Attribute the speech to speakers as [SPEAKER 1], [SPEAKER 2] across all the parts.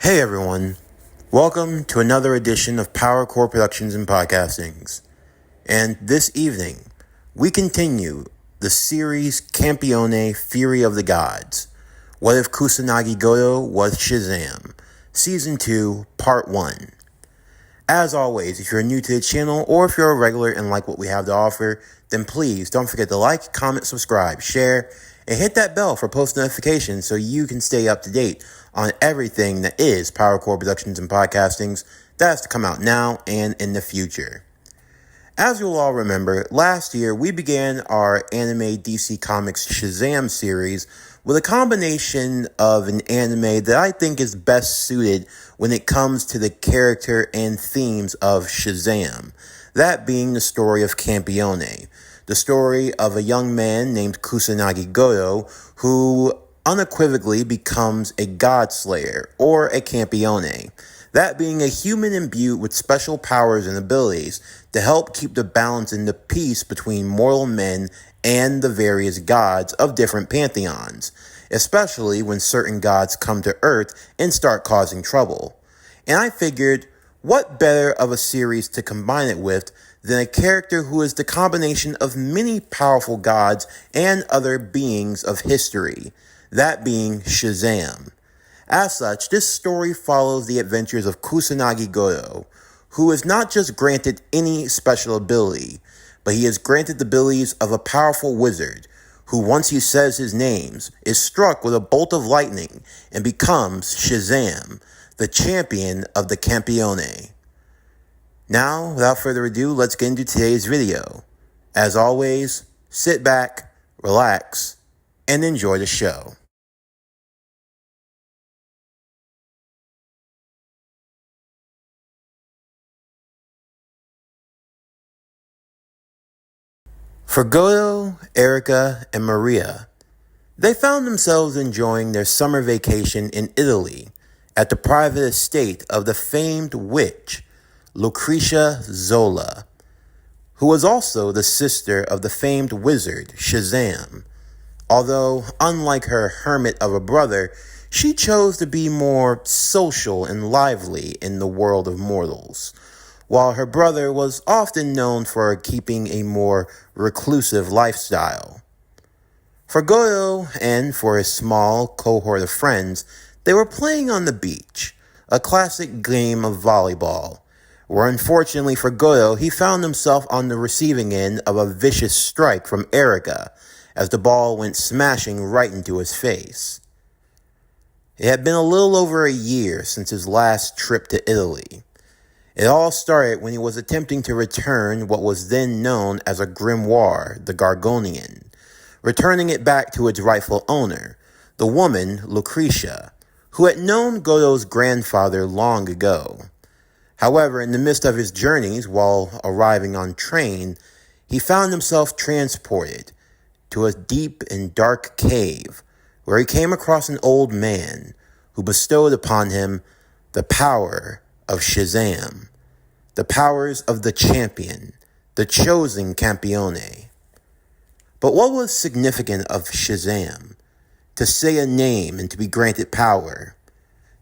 [SPEAKER 1] Hey everyone, welcome to another edition of Power Core Productions and Podcastings. And this evening, we continue the series Campione, Fury of the Gods. What if Kusanagi Godou was Shazam? Season 2, Part 1. As always, if you're new to the channel or if you're a regular and like what we have to offer, then please don't forget to like, comment, subscribe, share, and hit that bell for post notifications so you can stay up to date on everything that is Power Core Productions and Podcastings that has to come out now and in the future. As you'll all remember, last year we began our anime DC Comics Shazam series with a combination of an anime that I think is best suited when it comes to the character and themes of Shazam, that being the story of Campione, the story of a young man named Kusanagi Godou who unequivocally becomes a god slayer or a Campione, that being a human imbued with special powers and abilities to help keep the balance and the peace between mortal men and the various gods of different pantheons, especially when certain gods come to Earth and start causing trouble. And I figured, what better of a series to combine it with than a character who is the combination of many powerful gods and other beings of history, that being Shazam. As such, this story follows the adventures of Kusanagi Godou, who is not just granted any special ability, but he is granted the abilities of a powerful wizard, who once he says his names, is struck with a bolt of lightning and becomes Shazam, the champion of the Campione. Now, without further ado, let's get into today's video. As always, sit back, relax, and enjoy the show. For Godou, Erica, and Maria, they found themselves enjoying their summer vacation in Italy at the private estate of the famed witch, Lucretia Zola, who was also the sister of the famed wizard, Shazam. Although, unlike her hermit of a brother, she chose to be more social and lively in the world of mortals, while her brother was often known for keeping a more reclusive lifestyle. For Godou and for his small cohort of friends, they were playing on the beach, a classic game of volleyball, where unfortunately for Godou, he found himself on the receiving end of a vicious strike from Erica as the ball went smashing right into his face. It had been a little over a year since his last trip to Italy. It all started when he was attempting to return what was then known as a grimoire, the Gargonian, returning it back to its rightful owner, the woman Lucretia, who had known Godou's grandfather long ago. However, in the midst of his journeys while arriving on train, he found himself transported to a deep and dark cave where he came across an old man who bestowed upon him the power of Shazam, the powers of the champion, the chosen Campione. But what was significant of Shazam? To say a name and to be granted power,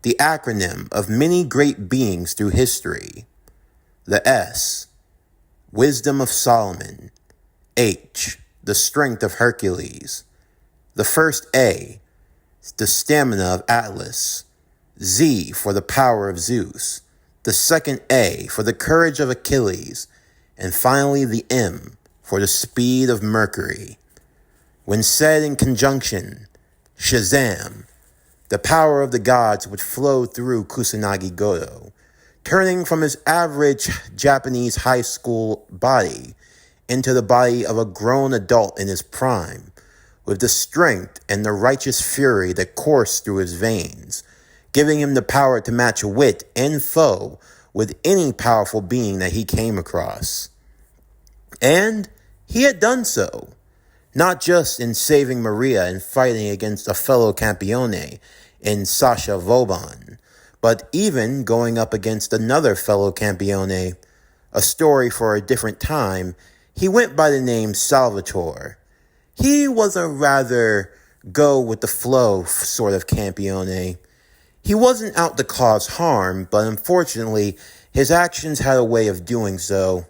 [SPEAKER 1] the acronym of many great beings through history. The S, wisdom of Solomon. H, the strength of Hercules. The first A, the stamina of Atlas. Z for the power of Zeus. The second A for the courage of Achilles. And finally the M for the speed of Mercury. When said in conjunction, Shazam, the power of the gods would flow through Kusanagi Godou, turning from his average Japanese high school body into the body of a grown adult in his prime, with the strength and the righteous fury that coursed through his veins, giving him the power to match wit and foe with any powerful being that he came across. And he had done so, not just in saving Maria and fighting against a fellow Campione in Sasha Vauban, but even going up against another fellow Campione, a story for a different time. He went by the name Salvatore. He was a rather go-with-the-flow sort of Campione. He wasn't out to cause harm, but unfortunately, his actions had a way of doing so.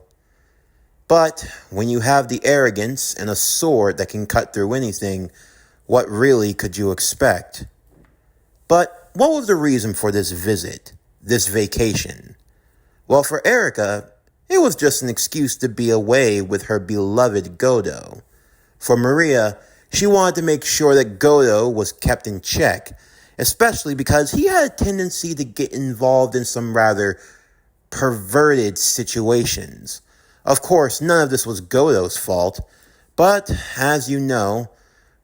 [SPEAKER 1] But when you have the arrogance and a sword that can cut through anything, what really could you expect? But what was the reason for this visit, this vacation? Well, for Erica, it was just an excuse to be away with her beloved Godou. For Maria, she wanted to make sure that Godou was kept in check, especially because he had a tendency to get involved in some rather perverted situations. Of course, none of this was Godou's fault, but as you know,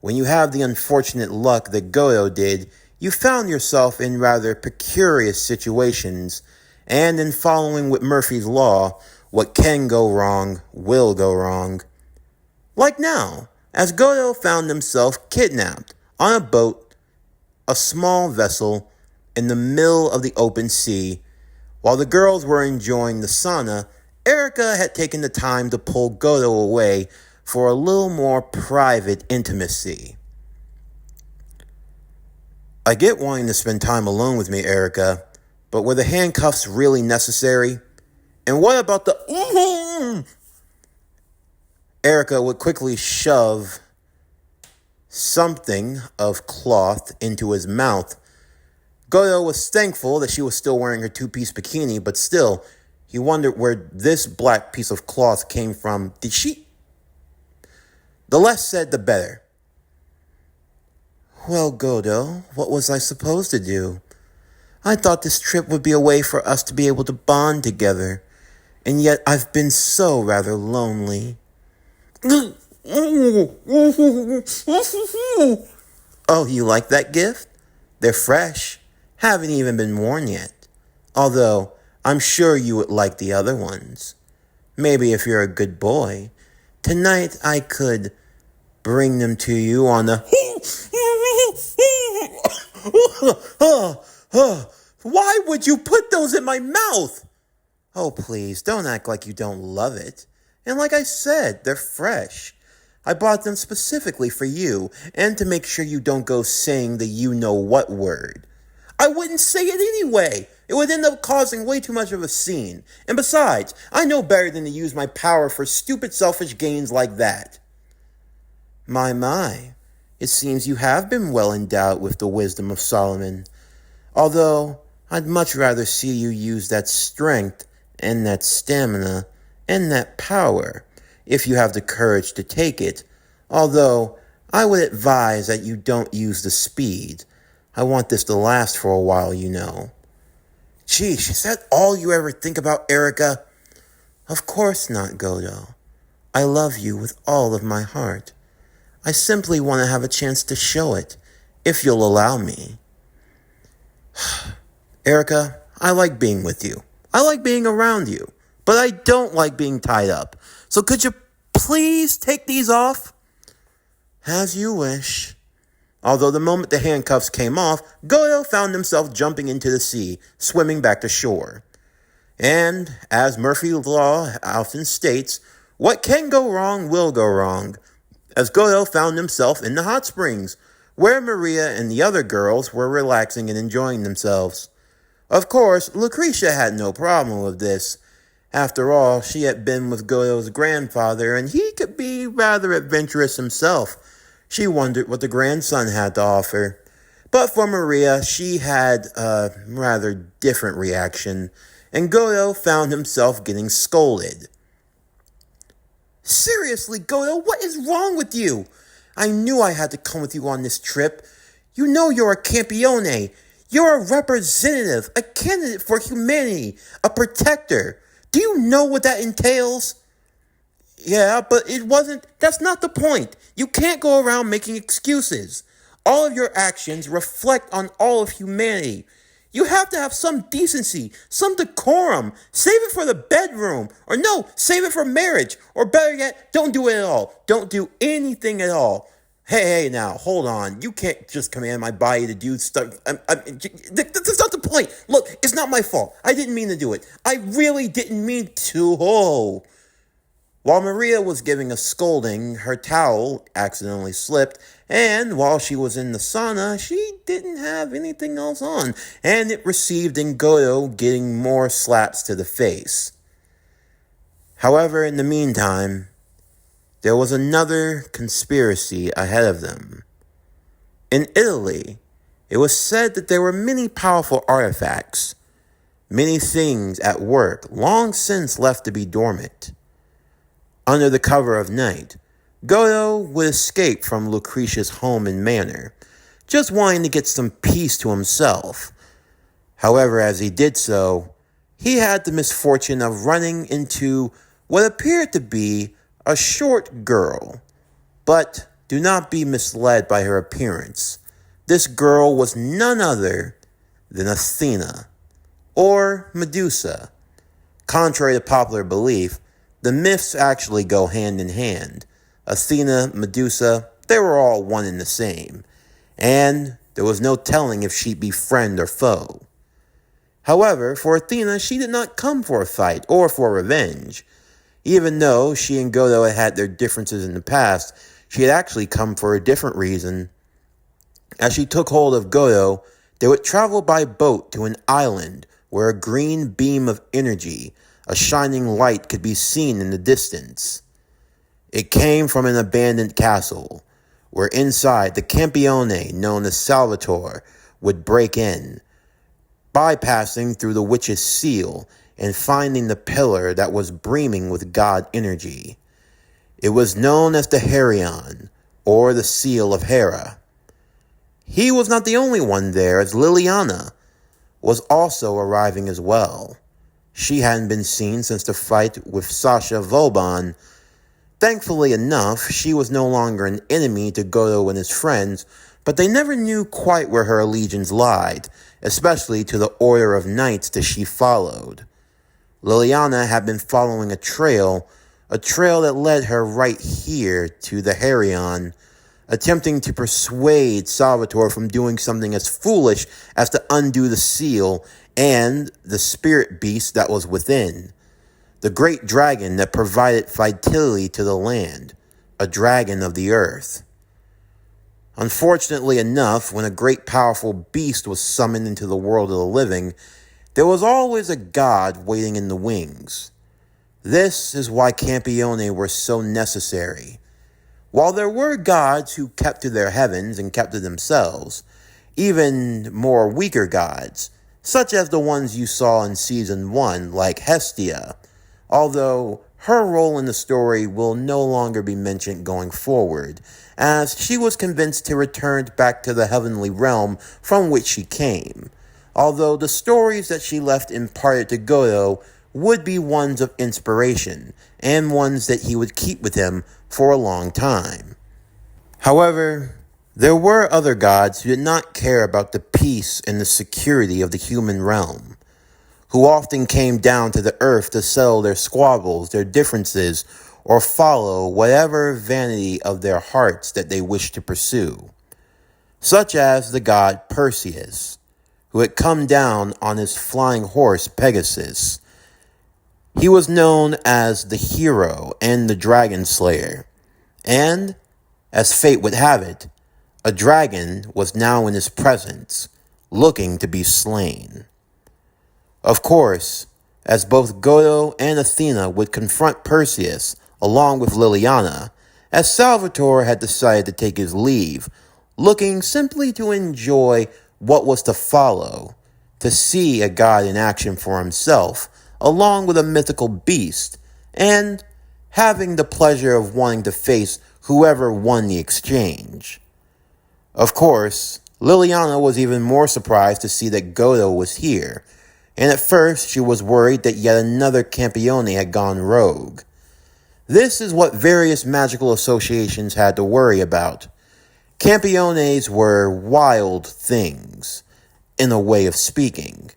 [SPEAKER 1] when you have the unfortunate luck that Godou did, you found yourself in rather precarious situations, and in following with Murphy's Law, what can go wrong will go wrong. Like now, as Godou found himself kidnapped on a boat, a small vessel, in the middle of the open sea. While the girls were enjoying the sauna, Erica had taken the time to pull Godou away for a little more private intimacy. I get wanting to spend time alone with me, Erica, but were the handcuffs really necessary? And what about the... Erica would quickly shove something of cloth into his mouth. Godou was thankful that she was still wearing her two-piece bikini, but still, he wondered where this black piece of cloth came from. Did she... The less said, the better. Well, Godou, what was I supposed to do? I thought this trip would be a way for us to be able to bond together, and yet I've been so rather lonely. Oh, you like that gift? They're fresh, haven't even been worn yet. Although, I'm sure you would like the other ones. Maybe if you're a good boy, tonight I could bring them to you on the... Why would you put those in my mouth? Oh, please, don't act like you don't love it. And like I said, they're fresh. I bought them specifically for you, and to make sure you don't go saying the you-know-what word. I wouldn't say it anyway. It would end up causing way too much of a scene. And besides, I know better than to use my power for stupid selfish gains like that. My. It seems you have been well endowed with the wisdom of Solomon. Although, I'd much rather see you use that strength and that stamina and that power, if you have the courage to take it. Although, I would advise that you don't use the speed. I want this to last for a while, you know. Geesh, is that all you ever think about, Erica? Of course not, Godou. I love you with all of my heart. I simply want to have a chance to show it, if you'll allow me. Erica, I like being with you. I like being around you. But I don't like being tied up. So could you please take these off? As you wish. Although the moment the handcuffs came off, Godou found himself jumping into the sea, swimming back to shore. And, as Murphy's Law often states, what can go wrong will go wrong, as Godou found himself in the hot springs, where Maria and the other girls were relaxing and enjoying themselves. Of course, Lucretia had no problem with this. After all, she had been with Godou's grandfather, and he could be rather adventurous himself. She wondered what the grandson had to offer. But for Maria, she had a rather different reaction, and Godou found himself getting scolded. Seriously, Godou, what is wrong with you? I knew I had to come with you on this trip. You know you're a Campione. You're a representative, a candidate for humanity, a protector. Do you know what that entails? Yeah, but that's not the point. You can't go around making excuses. All of your actions reflect on all of humanity. You have to have some decency, some decorum. Save it for the bedroom. Or no, save it for marriage. Or better yet, don't do it at all. Don't do anything at all. Hey, now, hold on. You can't just command my body to do stuff. That's not the point. Look, it's not my fault. I didn't mean to do it. I really didn't mean to. Oh. While Maria was giving a scolding, her towel accidentally slipped, and while she was in the sauna, she didn't have anything else on, and it received in Godou getting more slaps to the face. However, in the meantime, there was another conspiracy ahead of them. In Italy, it was said that there were many powerful artifacts, many things at work long since left to be dormant. Under the cover of night, Godou would escape from Lucretia's home and manor, just wanting to get some peace to himself. However, as he did so, he had the misfortune of running into what appeared to be a short girl. But do not be misled by her appearance. This girl was none other than Athena, or Medusa. Contrary to popular belief, the myths actually go hand in hand. Athena, Medusa, they were all one and the same, and there was no telling if she'd be friend or foe. However, for Athena, she did not come for a fight or for revenge. Even though she and Godou had had their differences in the past, she had actually come for a different reason. As she took hold of Godou, they would travel by boat to an island where a green beam of energy, a shining light, could be seen in the distance. It came from an abandoned castle, where inside the Campione, known as Salvatore, would break in, bypassing through the witch's seal and finding the pillar that was brimming with god energy. It was known as the Herion, or the Seal of Hera. He was not the only one there, as Liliana was also arriving as well. She hadn't been seen since the fight with Sasha Vauban. Thankfully enough, she was no longer an enemy to Godou and his friends, but they never knew quite where her allegiance lied, especially to the order of knights that she followed. Liliana had been following a trail that led her right here to the Herion, attempting to persuade Salvatore from doing something as foolish as to undo the seal and the spirit beast that was within. The great dragon that provided vitality to the land, a dragon of the earth. Unfortunately enough, when a great powerful beast was summoned into the world of the living, there was always a god waiting in the wings. This is why Campione were so necessary. While there were gods who kept to their heavens and kept to themselves, even more weaker gods, such as the ones you saw in Season 1, like Hestia, although her role in the story will no longer be mentioned going forward, as she was convinced to return back to the heavenly realm from which she came, although the stories that she left imparted to Godou would be ones of inspiration, and ones that he would keep with him for a long time. However, there were other gods who did not care about the peace and the security of the human realm, who often came down to the earth to settle their squabbles, their differences, or follow whatever vanity of their hearts that they wished to pursue, such as the god Perseus, who had come down on his flying horse Pegasus. He was known as the hero and the dragon slayer, and, as fate would have it, a dragon was now in his presence, looking to be slain. Of course, as both Godou and Athena would confront Perseus along with Liliana, as Salvatore had decided to take his leave, looking simply to enjoy what was to follow, to see a god in action for himself, along with a mythical beast, and having the pleasure of wanting to face whoever won the exchange. Of course, Liliana was even more surprised to see that Godou was here, and at first she was worried that yet another Campione had gone rogue. This is what various magical associations had to worry about. Campiones were wild things, in a way of speaking.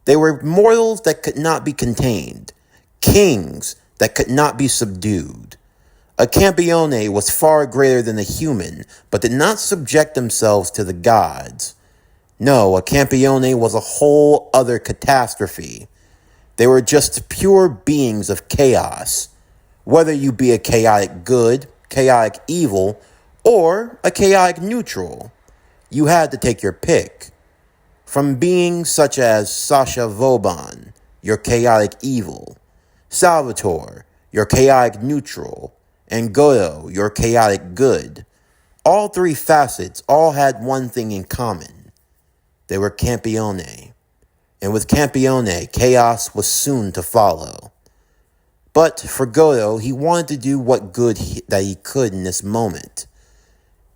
[SPEAKER 1] They were mortals that could not be contained, kings that could not be subdued. A Campione was far greater than a human, but did not subject themselves to the gods. No, a Campione was a whole other catastrophe. They were just pure beings of chaos, whether you be a chaotic good, chaotic evil, or a chaotic neutral. You had to take your pick. From beings such as Sasha Vauban, your chaotic evil, Salvatore, your chaotic neutral, and Godou, your chaotic good. All three facets all had one thing in common. They were Campione. And with Campione, chaos was soon to follow. But for Godou, he wanted to do what good that he could in this moment.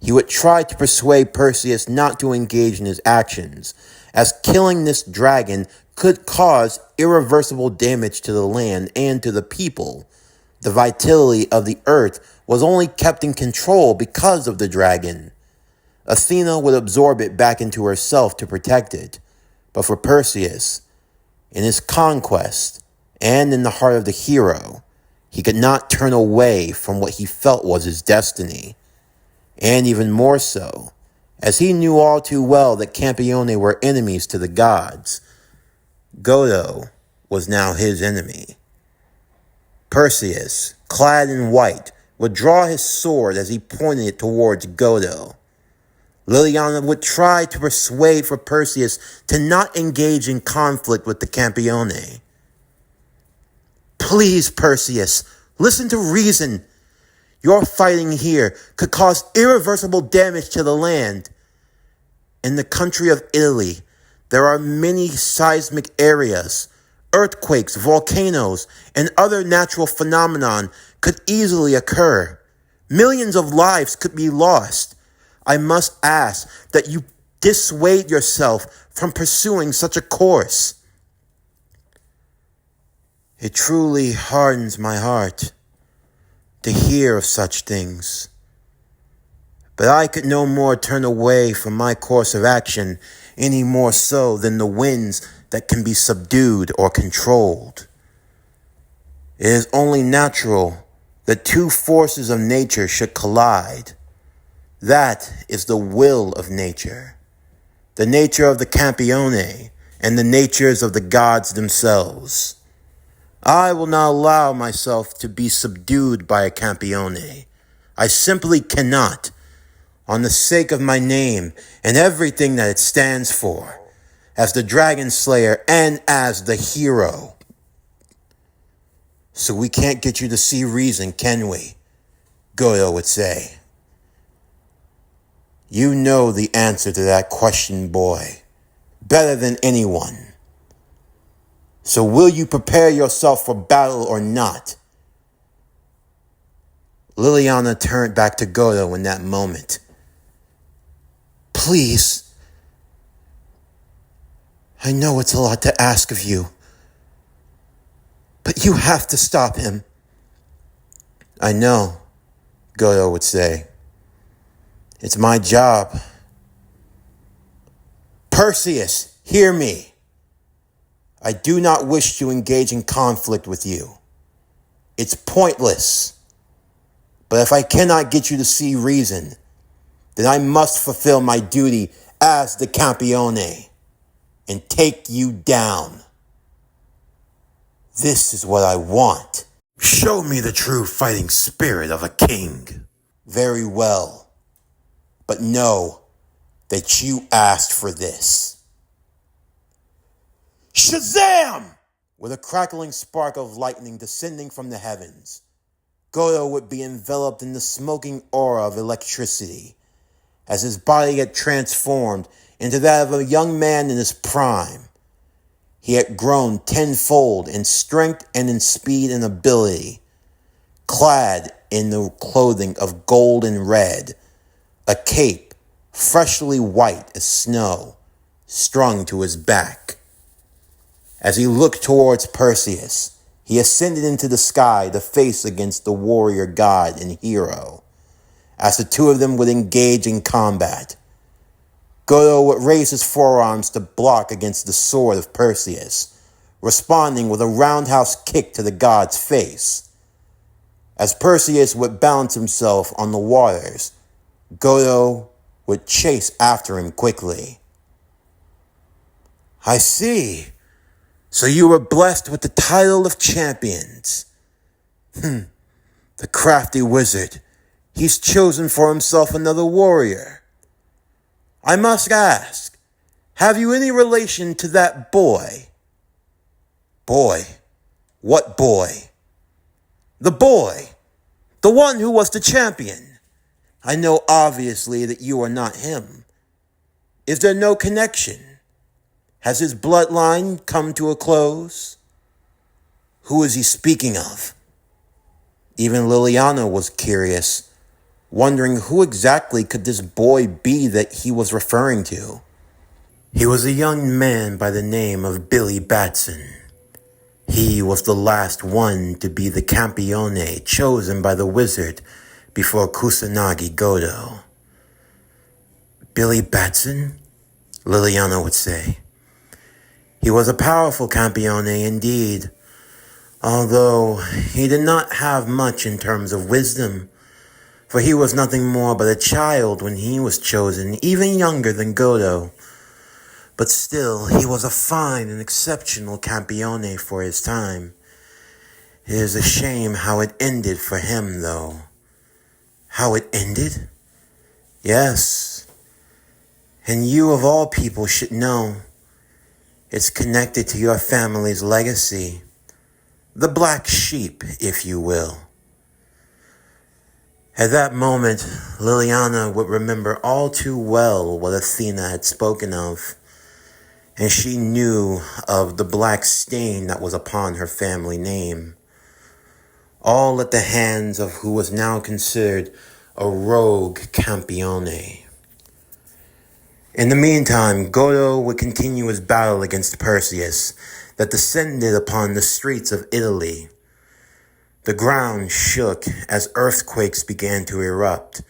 [SPEAKER 1] He would try to persuade Perseus not to engage in his actions, as killing this dragon could cause irreversible damage to the land and to the people. The vitality of the earth was only kept in control because of the dragon. Athena would absorb it back into herself to protect it. But for Perseus, in his conquest and in the heart of the hero, he could not turn away from what he felt was his destiny. And even more so, as he knew all too well that Campione were enemies to the gods, Godou was now his enemy. Perseus, clad in white, would draw his sword as he pointed it towards Godou. Liliana would try to persuade for Perseus to not engage in conflict with the Campione. Please, Perseus, listen to reason. Your fighting here could cause irreversible damage to the land. In the country of Italy, there are many seismic areas. Earthquakes, volcanoes, and other natural phenomenon could easily occur. Millions of lives could be lost. I must ask that you dissuade yourself from pursuing such a course. It truly hardens my heart to hear of such things. But I could no more turn away from my course of action any more so than the winds that can be subdued or controlled. It is only natural that two forces of nature should collide. That is the will of nature, the nature of the Campione and the natures of the gods themselves. I will not allow myself to be subdued by a Campione. I simply cannot, on the sake of my name and everything that it stands for, as the Dragon Slayer and as the hero. So we can't get you to see reason, can we? Godou would say. You know the answer to that question, boy, better than anyone. So will you prepare yourself for battle or not? Liliana turned back to Godou in that moment. Please. I know it's a lot to ask of you, but you have to stop him. I know, Godou would say. It's my job. Perseus, hear me. I do not wish to engage in conflict with you. It's pointless. But if I cannot get you to see reason, then I must fulfill my duty as the Campione and take you down. This is what I want. Show me the true fighting spirit of a king. Very well. But know that you asked for this. Shazam! With a crackling spark of lightning descending from the heavens, Godou would be enveloped in the smoking aura of electricity as his body had transformed into that of a young man in his prime. He had grown tenfold in strength and in speed and ability, clad in the clothing of gold and red, a cape freshly white as snow strung to his back. As he looked towards Perseus, he ascended into the sky to face against the warrior god and hero. As the two of them would engage in combat, Godou would raise his forearms to block against the sword of Perseus, responding with a roundhouse kick to the god's face. As Perseus would balance himself on the waters, Godou would chase after him quickly. I see. So you were blessed with the title of champions. The crafty wizard. He's chosen for himself another warrior. I must ask, have you any relation to that boy? Boy? What boy? The boy. The one who was the champion. I know obviously that you are not him. Is there no connection? Has his bloodline come to a close? Who is he speaking of? Even Liliana was curious, wondering who exactly could this boy be that he was referring to. He was a young man by the name of Billy Batson. He was the last one to be the Campione chosen by the wizard before Kusanagi Godou. Billy Batson? Liliana would say. He was a powerful Campione indeed, although he did not have much in terms of wisdom, for he was nothing more but a child when he was chosen, even younger than Godou. But still, he was a fine and exceptional Campione for his time. It is a shame how it ended for him, though. How it ended? Yes. And you of all people should know. It's connected to your family's legacy. The black sheep, if you will. At that moment, Liliana would remember all too well what Athena had spoken of, and she knew of the black stain that was upon her family name, all at the hands of who was now considered a rogue Campione. In the meantime, Godou would continue his battle against Perseus that descended upon the streets of Italy. The ground shook as earthquakes began to erupt,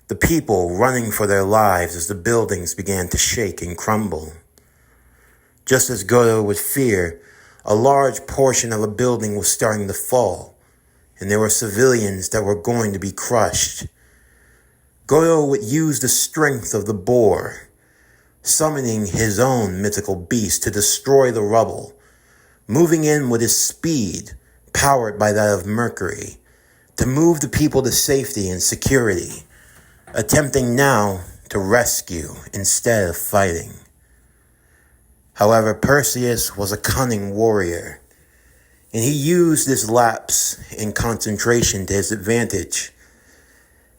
[SPEAKER 1] the people running for their lives as the buildings began to shake and crumble. Just as Godou would fear, a large portion of a building was starting to fall, and there were civilians that were going to be crushed. Godou would use the strength of the boar, summoning his own mythical beast to destroy the rubble, moving in with his speed, powered by that of Mercury, to move the people to safety and security, attempting now to rescue instead of fighting. However, Perseus was a cunning warrior, and he used this lapse in concentration to his advantage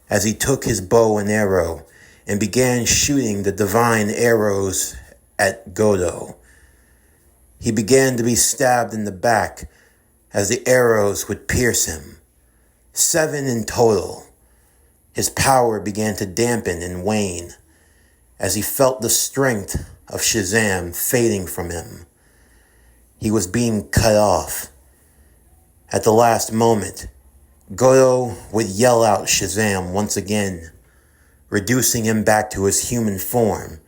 [SPEAKER 1] as he took his bow and arrow and began shooting the divine arrows at Godou. He began to be stabbed in the back as the arrows would pierce him. 7 in total. His power began to dampen and wane as he felt the strength of Shazam fading from him. He was being cut off. At the last moment, Godou would yell out Shazam once again, reducing him back to his human form,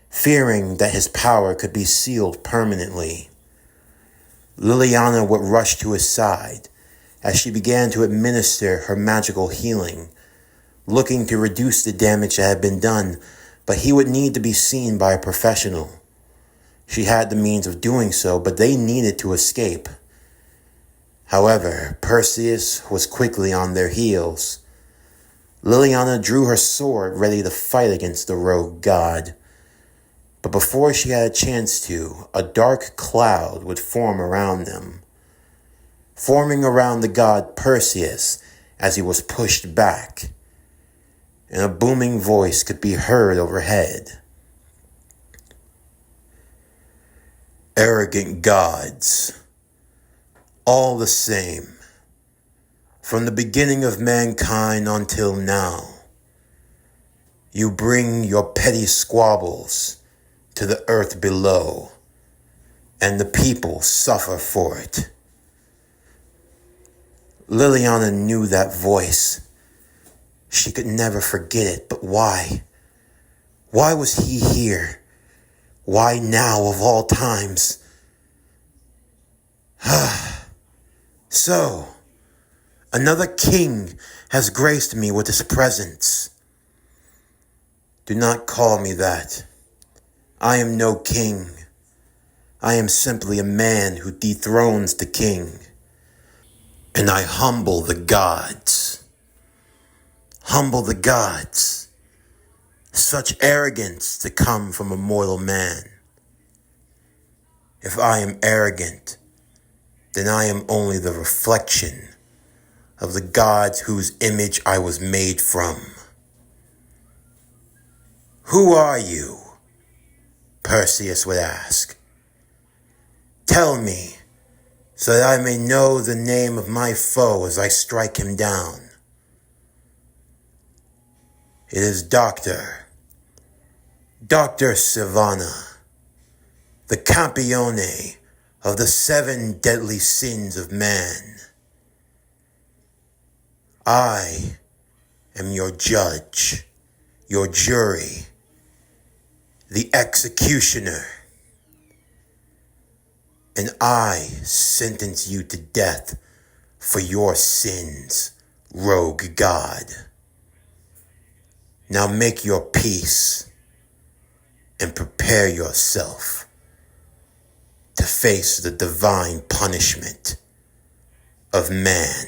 [SPEAKER 1] fearing that his power could be sealed permanently. Liliana would rush to his side as she began to administer her magical healing, looking to reduce the damage that had been done, but he would need to be seen by a professional. She had the means of doing so, but they needed to escape. However, Perseus was quickly on their heels. Liliana drew her sword ready to fight against the rogue god. But before she had a chance to, a dark cloud would form around them, forming around the god Perseus as he was pushed back, and a booming voice could be heard overhead. Arrogant gods, all the same, from the beginning of mankind until now, you bring your petty squabbles to the earth below, and the people suffer for it. Liliana knew that voice. She could never forget it, but why? Why was he here? Why now of all times? So, another king has graced me with his presence. Do not call me that. I am no king. I am simply a man who dethrones the king. and I humble the gods. Humble the gods. Such arrogance to come from a mortal man. If I am arrogant, then I am only the reflection of the gods whose image I was made from. Who are you? Perseus would ask. Tell me, so that I may know the name of my foe as I strike him down. It is Dr. Sivana, the Campione of the 7 deadly sins of man. I am your judge, your jury, the executioner, and I sentence you to death for your sins, rogue god. Now make your peace and prepare yourself to face the divine punishment of man.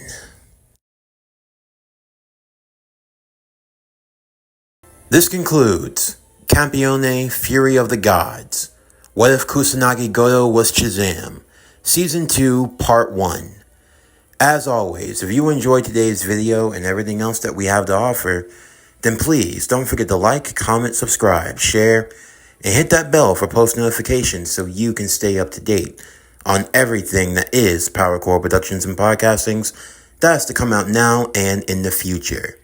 [SPEAKER 1] This concludes Campione, Fury of the Gods. What if Kusanagi Godou was Shazam? Season 2, Part 1. As always, if you enjoyed today's video and everything else that we have to offer, then please don't forget to like, comment, subscribe, share, and hit that bell for post notifications so you can stay up to date on everything that is PowerCore Productions and Podcastings that has to come out now and in the future.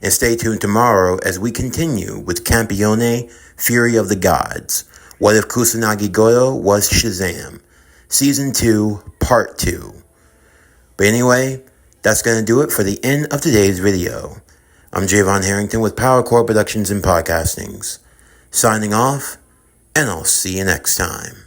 [SPEAKER 1] And stay tuned tomorrow as we continue with Campione, Fury of the Gods. What if Kusanagi Godou was Shazam? Season 2, Part 2. But anyway, that's going to do it for the end of today's video. I'm Javon Harrington with PowerCore Productions and Podcastings. Signing off, and I'll see you next time.